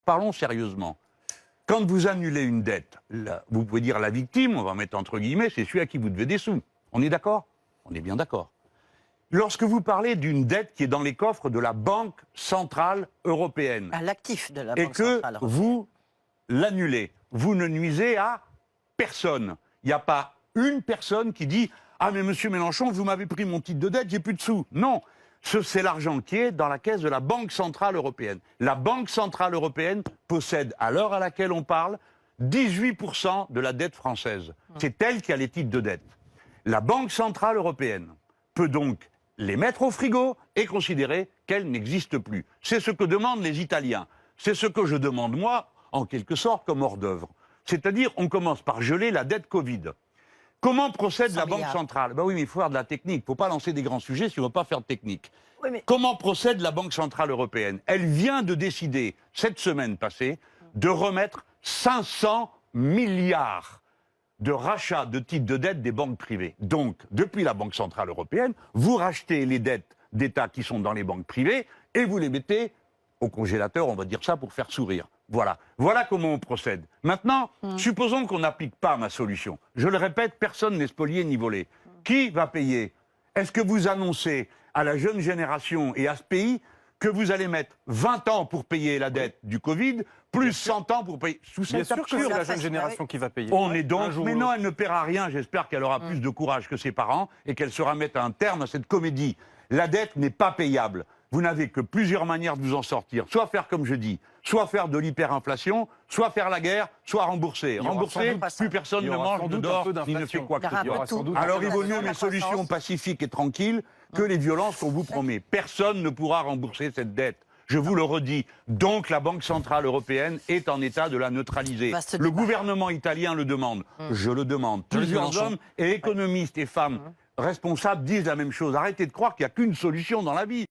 parlons sérieusement. Quand vous annulez une dette, vous pouvez dire la victime, on va mettre entre guillemets, c'est celui à qui vous devez des sous. On est d'accord? On est bien d'accord. Lorsque vous parlez d'une dette qui est dans les coffres de la Banque Centrale Européenne, À l'actif de la et Banque que Centrale Européenne. vous l'annulez, vous ne nuisez à personne. Il n'y a pas une personne qui dit « Ah mais monsieur Mélenchon, vous m'avez pris mon titre de dette, j'ai plus de sous ». Non, c'est l'argent qui est dans la caisse de la Banque Centrale Européenne. La Banque Centrale Européenne possède, à l'heure à laquelle on parle, 18% de la dette française. C'est elle qui a les titres de dette. La Banque Centrale Européenne peut donc les mettre au frigo et considérer qu'elles n'existent plus. C'est ce que demandent les Italiens. C'est ce que je demande moi, en quelque sorte, comme hors d'œuvre. C'est-à-dire, on commence par geler la dette Covid. Comment procède la Banque centrale? Ben oui, mais il faut faire de la technique. Il ne faut pas lancer des grands sujets si on ne veut pas faire de technique. Oui, mais... Comment procède la Banque centrale européenne? Elle vient de décider, cette semaine passée, de remettre 500 milliards de rachat de titres de dette des banques privées. Donc, depuis la Banque centrale européenne, vous rachetez les dettes d'État qui sont dans les banques privées et vous les mettez au congélateur, on va dire ça pour faire sourire. Voilà. Voilà comment on procède. Maintenant, supposons qu'on n'applique pas ma solution. Je le répète, personne n'est spolié ni volé. Qui va payer? Est-ce que vous annoncez à la jeune génération et à ce pays que vous allez mettre 20 ans pour payer la dette du Covid, plus 100 ans pour payer... Bien sûr que c'est la jeune génération qui va payer. On est donc... Mais non, elle ne paiera rien. J'espère qu'elle aura plus de courage que ses parents et qu'elle saura mettre un terme à cette comédie. La dette n'est pas payable. Vous n'avez que plusieurs manières de vous en sortir. Soit faire comme je dis, soit faire de l'hyperinflation, soit faire la guerre, soit rembourser. Rembourser, plus personne ne mange, ne dort, ni ne fait quoi que ce soit. Alors il vaut mieux mes solutions pacifiques et tranquilles que les violences qu'on vous promet. Personne ne pourra rembourser cette dette. Je vous le redis. Donc la Banque Centrale Européenne est en état de la neutraliser. Le gouvernement italien le demande. Je le demande. Plusieurs hommes et économistes et femmes responsables disent la même chose. Arrêtez de croire qu'il n'y a qu'une solution dans la vie.